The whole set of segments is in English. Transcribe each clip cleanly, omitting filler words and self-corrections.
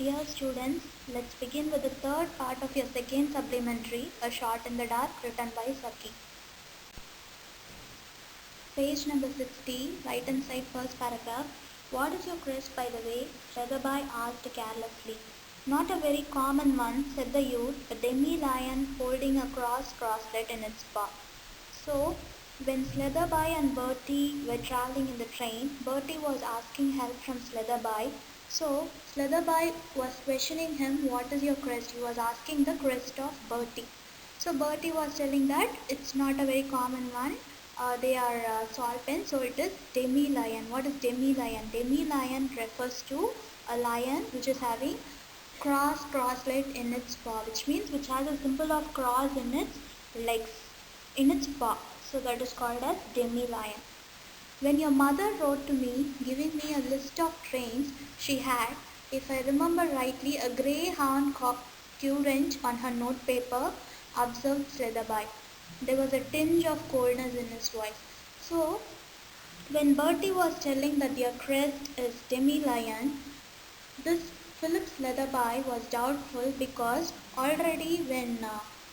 Dear students, let's begin with the third part of your second supplementary, A Shot in the Dark, written by Saki. Page number 60, right hand side, first paragraph. What is your crest, by the way? Shadabai asked carelessly. Not a very common one, said the youth, a demi-lion holding a crosslet in its paw. So, when Sletherby and Bertie were traveling in the train, Bertie was asking help from Sletherby. So, Sletherby was questioning him, what is your crest? He was asking the crest of Bertie. So, Bertie was telling that it's not a very common one. They are salt pens, so it is demi-lion. What is demi-lion? Demi-lion refers to a lion which is having crosslet in its paw, which means which has a symbol of cross in its legs, in its paw. So that is called as demi-lion. When your mother wrote to me, giving me a list of trains she had, if I remember rightly, a greyhound current on her notepaper, observed Sletherby. There was a tinge of coldness in his voice. So, when Bertie was telling that their crest is demi-lion, this Philip Sletherby was doubtful because already when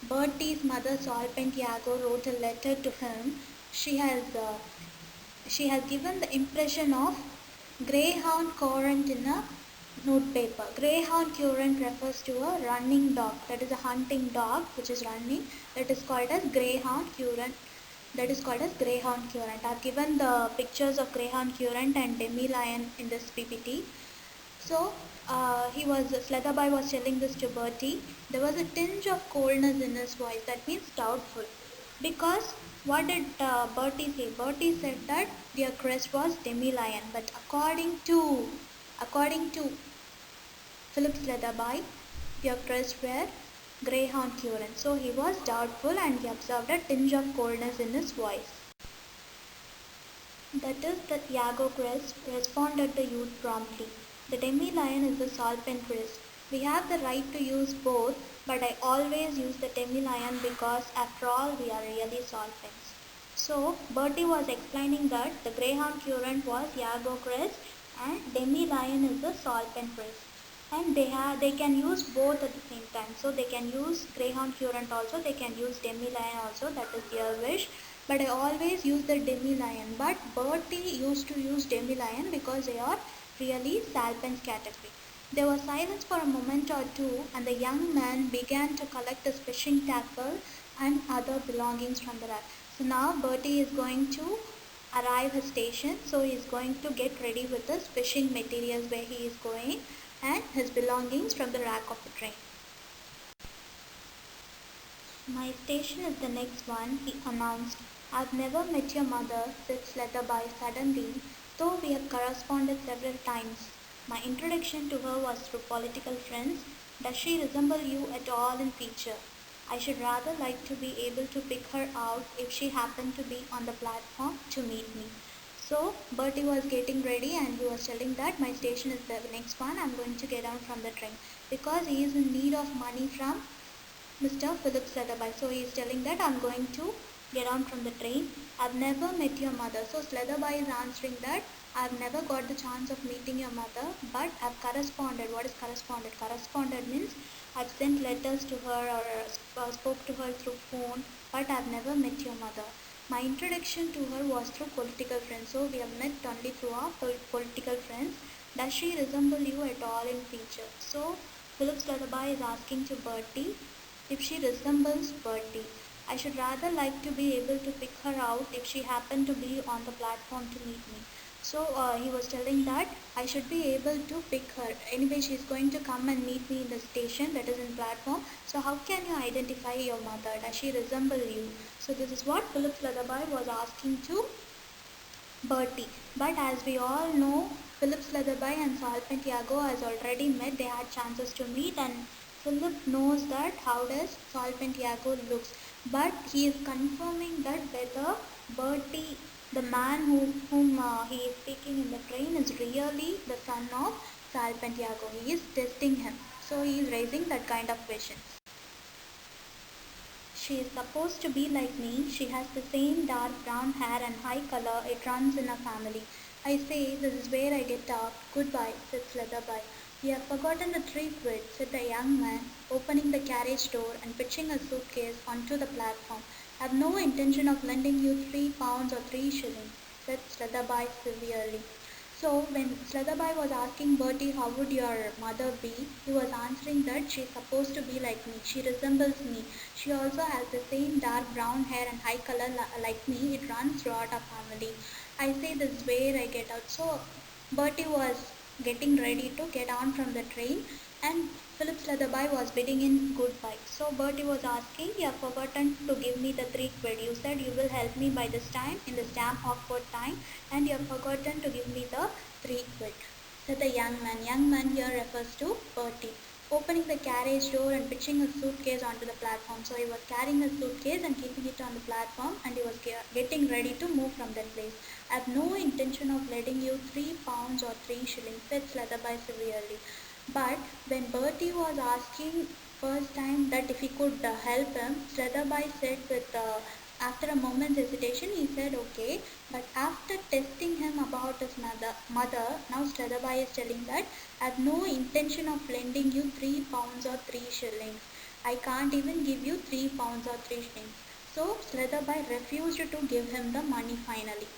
Bertie's mother Salpentiago wrote a letter to him, she has given the impression of greyhound current in a notepaper. Greyhound current refers to a running dog, that is a hunting dog which is running, that is called as greyhound current. That is called as greyhound current. I have given the pictures of greyhound current and demi-lion in this PPT. So Sletherby was telling this to Bertie. There was a tinge of coldness in his voice. That means doubtful. Because what did Bertie say? Bertie said that their crest was demi-lion. But according to Philip Sletherby, their crest were greyhound current. So he was doubtful and he observed a tinge of coldness in his voice. That is the Iago crest, responded the youth promptly. The demi-lion is the Salpen crest. We have the right to use both, but I always use the demi-lion because after all we are really Salpens. So Bertie was explaining that the greyhound current was Iago crest and demi-lion is the Salpen crest. And they can use both at the same time. So they can use greyhound current also, they can use demi-lion also, that is their wish. But I always use the demi-lion. But Bertie used to use demi-lion because they are really Salpens category. There was silence for a moment or two, and the young man began to collect his fishing tackle and other belongings from the rack. So now Bertie is going to arrive his station, so he is going to get ready with his fishing materials where he is going and his belongings from the rack of the train. My station is the next one, he announced. I've never met your mother, said Sletherby suddenly, though we have corresponded several times. My introduction to her was through political friends. Does she resemble you at all in feature? I should rather like to be able to pick her out if she happened to be on the platform to meet me. So Bertie was getting ready and he was telling that my station is the next one, I'm going to get down from the train because he is in need of money from Mr. Philip Sletherby. So he is telling that I'm going to get on from the train. I've never met your mother. So Sletherby is answering that I've never got the chance of meeting your mother, but I've corresponded. What is corresponded? Corresponded means I've sent letters to her or spoke to her through phone, but I've never met your mother. My introduction to her was through political friends. So we have met only through our political friends. Does she resemble you at all in feature? So Philip Sletherby is asking to Bertie if she resembles Bertie. I should rather like to be able to pick her out if she happened to be on the platform to meet me. So he was telling that I should be able to pick her. Anyway, she is going to come and meet me in the station, that is in platform. So how can you identify your mother? Does she resemble you? So this is what Philip Sletherby was asking to Bertie. But as we all know, Philip Sletherby and Salpentiago has already met. They had chances to meet, and Philip knows that how does Salpentiago looks. But he is confirming that whether Bertie, the man whom he is speaking in the train, is really the son of Salpentiago. He is testing him. So he is raising that kind of questions. She is supposed to be like me. She has the same dark brown hair and high color. It runs in our family. I say, this is where I get out. Goodbye, said Sletherby. "You have forgotten the 3 quid," said the young man, opening the carriage door and pitching a suitcase onto the platform. "I've no intention of lending you £3 or 3 shillings," said Sletherby severely. So when Sletherby was asking Bertie how would your mother be, he was answering that she's supposed to be like me. She resembles me. She also has the same dark brown hair and high color like me. It runs throughout our family. I say this is where I get out. So Bertie was getting ready to get on from the train and Philip Sletherby was bidding in goodbye. So Bertie was asking, "You have forgotten to give me the 3 quid. You said you will help me by this time in this damn awkward time and you have forgotten to give me the 3 quid," said the young man. Young man here refers to Bertie. Opening the carriage door and pitching a suitcase onto the platform. So he was carrying a suitcase and keeping it on the platform and he was getting ready to move from that place. "I have no intention of lending you £3 or 3 shillings," said Sletherby severely. But when Bertie was asking first time that if he could help him, Sletherby said with after a moment's hesitation, he said okay. But after testing him about his mother, now Sletherby is telling that "I have no intention of lending you £3 or 3 shillings. I can't even give you £3 or 3 shillings." So Sletherby refused to give him the money finally.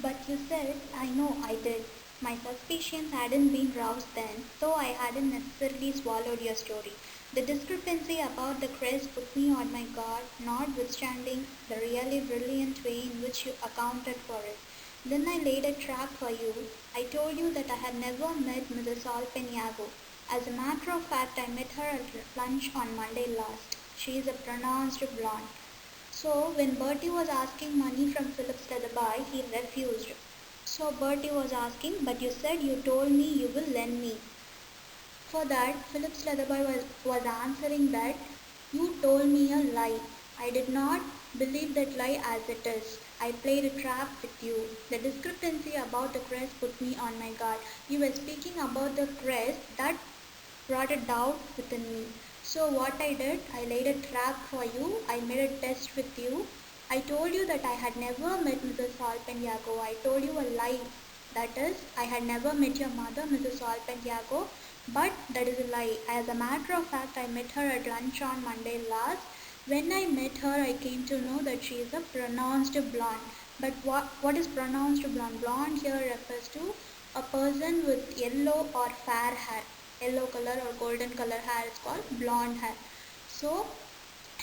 "But you said—" "I know I did. My suspicions hadn't been roused then, though I hadn't necessarily swallowed your story. The discrepancy about the crest put me on my guard, notwithstanding the really brilliant way in which you accounted for it. Then I laid a trap for you. I told you that I had never met Mrs. Alpeniago. As a matter of fact, I met her at lunch on Monday last. She is a pronounced blonde." So when Bertie was asking money from Philip Sletherby, he refused. So Bertie was asking, "But you said you told me you will lend me." For that, Philip Sletherby was answering that, "You told me a lie. I did not believe that lie as it is. I played a trap with you. The discrepancy about the crest put me on my guard. You were speaking about the crest that brought a doubt within me. So what I did, I laid a trap for you. I made a test with you. I told you that I had never met Mrs. Alpeniago. I told you a lie. That is, I had never met your mother, Mrs. Alpeniago. But that is a lie. As a matter of fact, I met her at lunch on Monday last. When I met her, I came to know that she is a pronounced blonde." But what is pronounced blonde? Blonde here refers to a person with yellow or fair hair. Yellow color or golden color hair is called blonde hair. So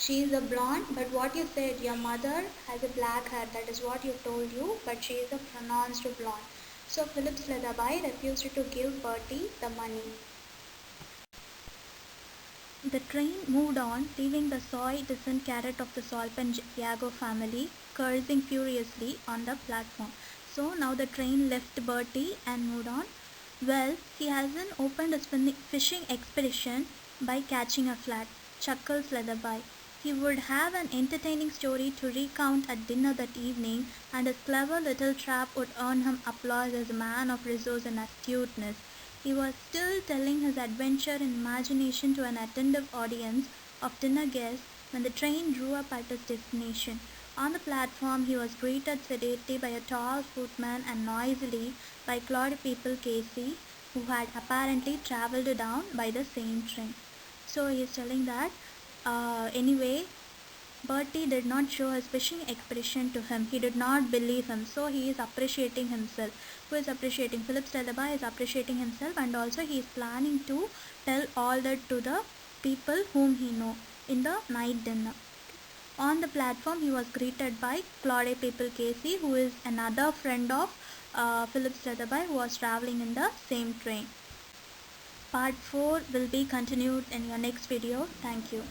she is a blonde, but what you said, your mother has a black hair, that is what you told you, but she is a pronounced blonde. So Philip Sletherby refused to give Bertie the money. The train moved on, leaving the soi-disant carrot of the Solpenjago family cursing furiously on the platform. So now the train left Bertie and moved on. "Well, he hasn't opened a fishing expedition by catching a flat," chuckled Sletherby. "He would have an entertaining story to recount at dinner that evening, and his clever little trap would earn him applause as a man of resource and astuteness." He was still telling his adventure in imagination to an attentive audience of dinner guests when the train drew up at his destination. On the platform he was greeted sedately by a tall footman and noisily by Claude People Casey, who had apparently travelled down by the same train. So he is telling that anyway, Bertie did not show his fishing expedition to him. He did not believe him. So he is appreciating himself. Who is appreciating? Philip Sletherby is appreciating himself, and also he is planning to tell all that to the people whom he know in the night dinner. On the platform he was greeted by Claude People Casey, who is another friend of Philip Sletherby, who was travelling in the same train. Part 4 will be continued in your next video. Thank you.